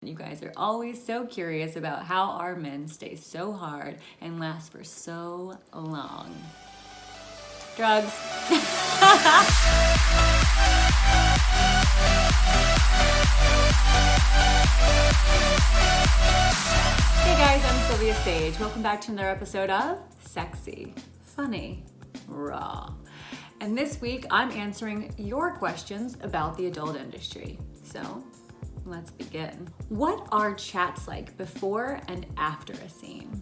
You guys are always so curious about how our men stay so hard and last for so long. Drugs. Hey guys, I'm Silvia Saige. Welcome back to another episode of Sexy, Funny, Raw. And this week I'm answering your questions about the adult industry. So let's begin. What are chats like before and after a scene?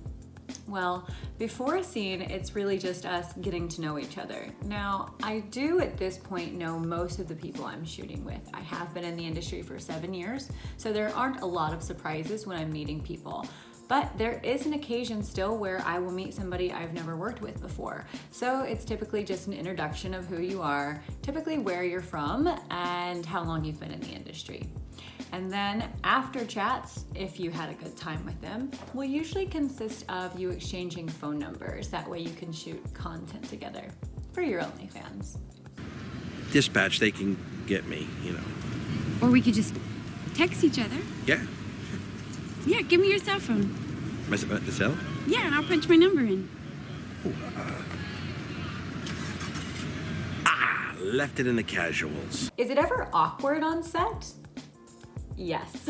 Well, before a scene, it's really just us getting to know each other. Now, I do at this point know most of the people I'm shooting with. I have been in the industry for 7 years, so there aren't a lot of surprises when I'm meeting people. But there is an occasion still where I will meet somebody I've never worked with before. So it's typically just an introduction of who you are, typically where you're from, and how long you've been in the industry. And then after chats, if you had a good time with them, will usually consist of you exchanging phone numbers. That way you can shoot content together for your OnlyFans. Dispatch, they can get me, you know. Or we could just text each other. Yeah. Yeah, give me your cell phone. My cell? Yeah, and I'll punch my number in. Left it in the casuals. Is it ever awkward on set? Yes.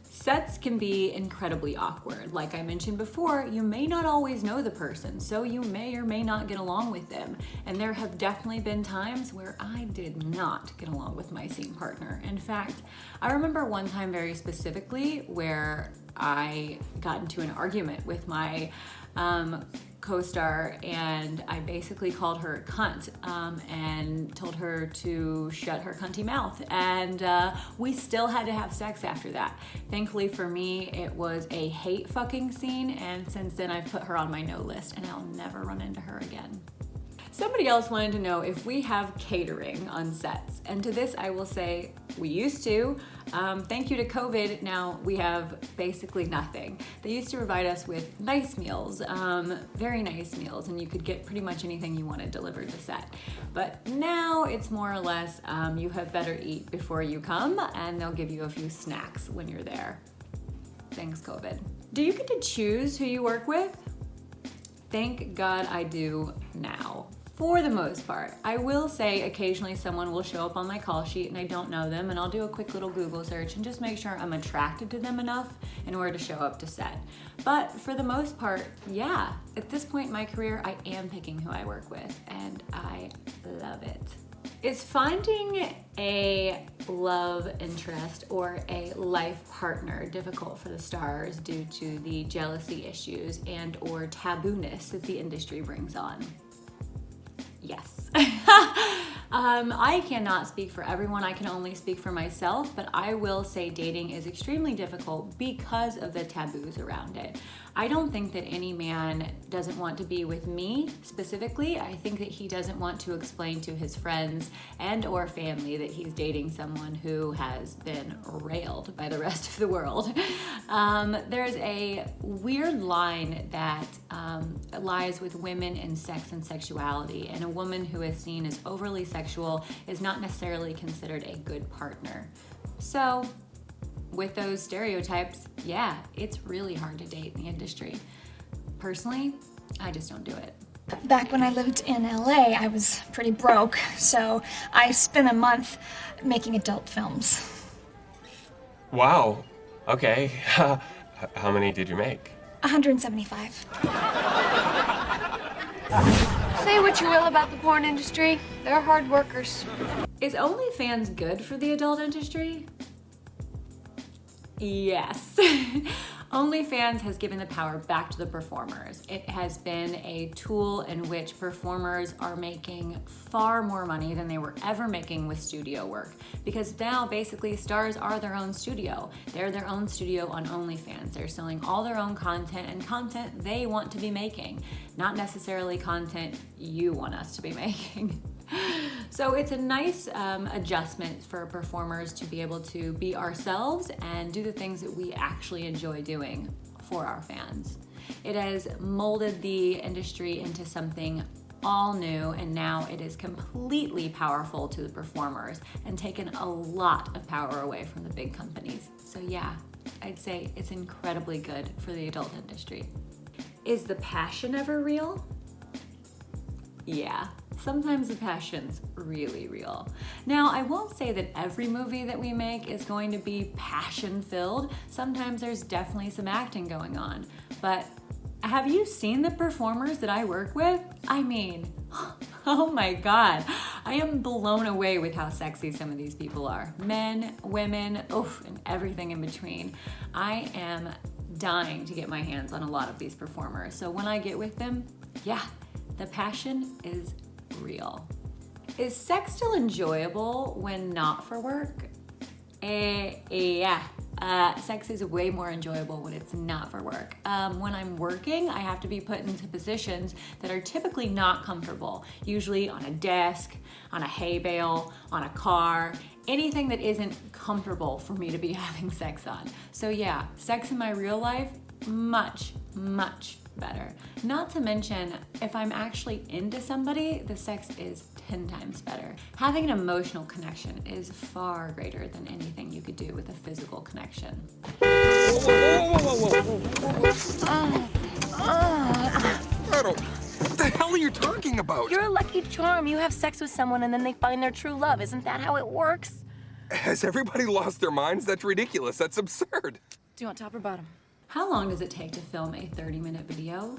Sets can be incredibly awkward. Like I mentioned before, you may not always know the person, so you may or may not get along with them. And there have definitely been times where I did not get along with my scene partner. In fact, I remember one time very specifically where I got into an argument with my co-star, and I basically called her a cunt and told her to shut her cunty mouth, and we still had to have sex after that. Thankfully for me, it was a hate fucking scene, and since then I've put her on my no list and I'll never run into her again. Somebody else wanted to know if we have catering on sets, and to this I will say we used to. Thank you to COVID, now we have basically nothing. They used to provide us with nice meals, very nice meals, and you could get pretty much anything you wanted delivered to set. But now it's more or less you have better eat before you come, and they'll give you a few snacks when you're there. Thanks, COVID. Do you get to choose who you work with? Thank God I do now. For the most part. I will say occasionally someone will show up on my call sheet and I don't know them, and I'll do a quick little Google search and just make sure I'm attracted to them enough in order to show up to set. But for the most part, yeah, at this point in my career, I am picking who I work with, and I love it. Is finding a love interest or a life partner difficult for the stars due to the jealousy issues and or tabooness that the industry brings on? Yes. I cannot speak for everyone. I can only speak for myself, but I will say dating is extremely difficult because of the taboos around it. I don't think that any man doesn't want to be with me specifically. I think that he doesn't want to explain to his friends and or family that he's dating someone who has been railed by the rest of the world. There's a weird line that lies with women and sex and sexuality, and a woman who is seen as overly sexual is not necessarily considered a good partner. So, with those stereotypes, yeah, it's really hard to date in the industry. Personally, I just don't do it. Back when I lived in LA, I was pretty broke, so I spent a month making adult films. Wow. Okay. How many did you make? 175. Say what you will about the porn industry, they're hard workers. Is OnlyFans good for the adult industry? Yes. OnlyFans has given the power back to the performers. It has been a tool in which performers are making far more money than they were ever making with studio work, because now basically stars are their own studio. They're their own studio on OnlyFans. They're selling all their own content and content they want to be making, not necessarily content you want us to be making. So it's a nice adjustment for performers to be able to be ourselves and do the things that we actually enjoy doing for our fans. It has molded the industry into something all new, and now it is completely powerful to the performers and taken a lot of power away from the big companies. So yeah, I'd say it's incredibly good for the adult industry. Is the passion ever real? Yeah, sometimes the passion's really real. Now, I won't say that every movie that we make is going to be passion-filled. Sometimes there's definitely some acting going on. But have you seen the performers that I work with? I mean, oh my God. I am blown away with how sexy some of these people are. Men, women, oof, and everything in between. I am dying to get my hands on a lot of these performers. So when I get with them, yeah, the passion is real. Is sex still enjoyable when not for work? Yeah. Sex is way more enjoyable when it's not for work. When I'm working, I have to be put into positions that are typically not comfortable, usually on a desk, on a hay bale, on a car, anything that isn't comfortable for me to be having sex on. So yeah, sex in my real life, much, much better. Not to mention, if I'm actually into somebody, the sex is 10 times better. Having an emotional connection is far greater than anything you could do with a physical connection. Gretel, what the hell are you talking about? You're a lucky charm. You have sex with someone and then they find their true love. Isn't that how it works? Has everybody lost their minds? That's ridiculous. That's absurd. Do you want top or bottom? How long does it take to film a 30-minute video?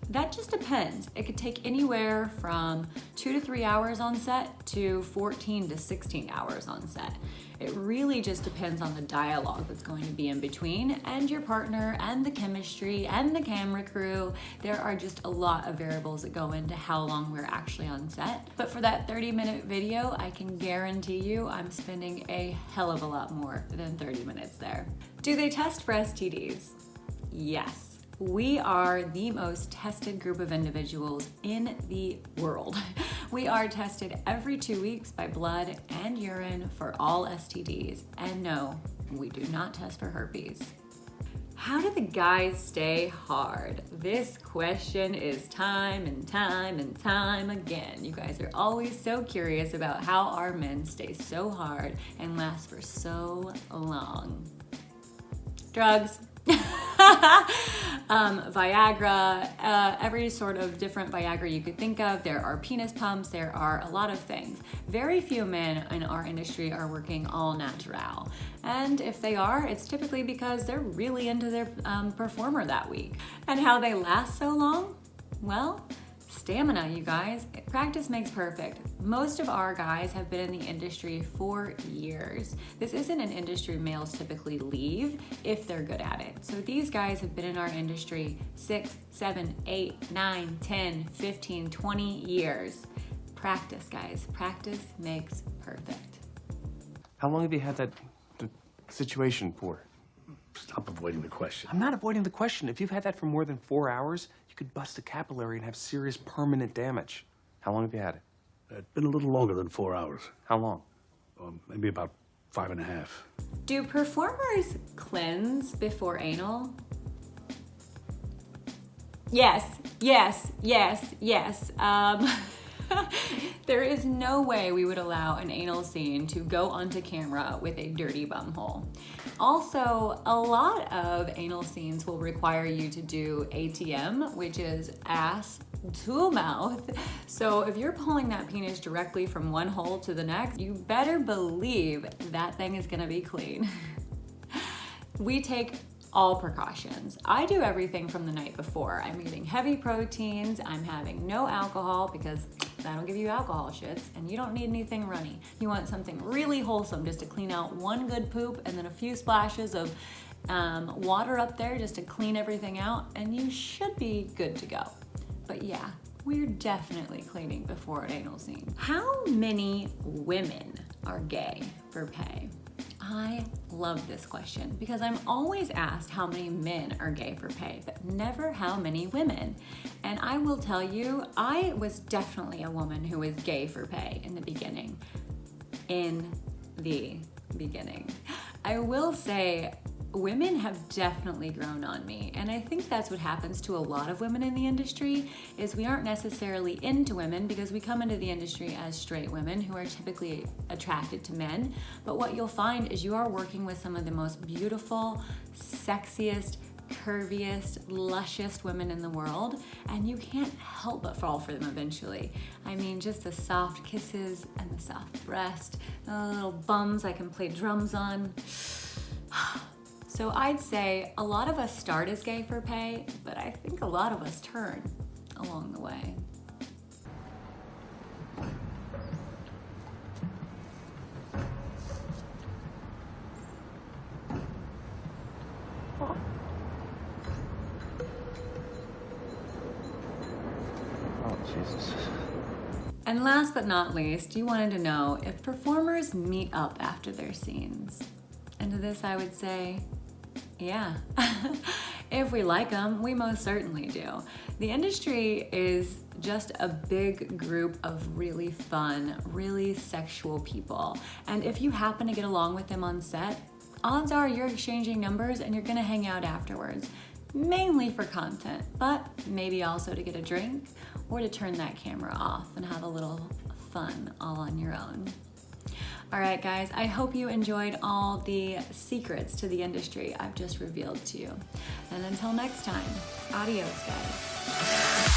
That just depends. It could take anywhere from 2 to 3 hours on set to 14 to 16 hours on set. It really just depends on the dialogue that's going to be in between, and your partner, and the chemistry, and the camera crew. There are just a lot of variables that go into how long we're actually on set. But for that 30-minute video, I can guarantee you I'm spending a hell of a lot more than 30 minutes there. Do they test for STDs? Yes. We are the most tested group of individuals in the world. We are tested every 2 weeks by blood and urine for all STDs. And no, we do not test for herpes. How do the guys stay hard? This question is time and time and time again. You guys are always so curious about how our men stay so hard and last for so long. Drugs. Viagra, every sort of different Viagra you could think of. There are penis pumps, there are a lot of things. Very few men in our industry are working all natural. And if they are, it's typically because they're really into their performer that week. And how they last so long? Well, stamina, you guys. Practice makes perfect. Most of our guys have been in the industry for years. This isn't an industry males typically leave if they're good at it. So these guys have been in our industry 6, 7, 8, 9, 10, 15, 20 years. Practice, guys. Practice makes perfect. How long have you had that situation for? Stop avoiding the question. I'm not avoiding the question. If you've had that for more than 4 hours, you could bust a capillary and have serious permanent damage. How long have you had it? It's been a little longer than 4 hours. How long? Maybe about 5.5. Do performers cleanse before anal? Yes, yes, yes, yes. There is no way we would allow an anal scene to go onto camera with a dirty bumhole. Also, a lot of anal scenes will require you to do ATM, which is ass to mouth. So if you're pulling that penis directly from one hole to the next, you better believe that thing is gonna be clean. We take all precautions. I do everything from the night before. I'm eating heavy proteins, I'm having no alcohol because that'll give you alcohol shits, and you don't need anything runny. You want something really wholesome just to clean out one good poop and then a few splashes of water up there just to clean everything out, and you should be good to go. But yeah, we're definitely cleaning before an anal scene. How many women are gay for pay? I love this question because I'm always asked how many men are gay for pay, but never how many women. And I will tell you, I was definitely a woman who was gay for pay in the beginning. I will say, women have definitely grown on me, and I think that's what happens to a lot of women in the industry, is we aren't necessarily into women because we come into the industry as straight women who are typically attracted to men. But what you'll find is you are working with some of the most beautiful, sexiest, curviest, luscious women in the world, and you can't help but fall for them eventually. I mean, just the soft kisses and the soft breast, the little bums I can play drums on. So I'd say a lot of us start as gay for pay, but I think a lot of us turn along the way. Oh, Jesus. And last but not least, you wanted to know if performers meet up after their scenes. And to this I would say, yeah. If we like them, we most certainly do. The industry is just a big group of really fun, really sexual people. And if you happen to get along with them on set, odds are you're exchanging numbers and you're gonna hang out afterwards. Mainly for content, but maybe also to get a drink or to turn that camera off and have a little fun all on your own. All right, guys, I hope you enjoyed all the secrets to the industry I've just revealed to you. And until next time, adios, guys.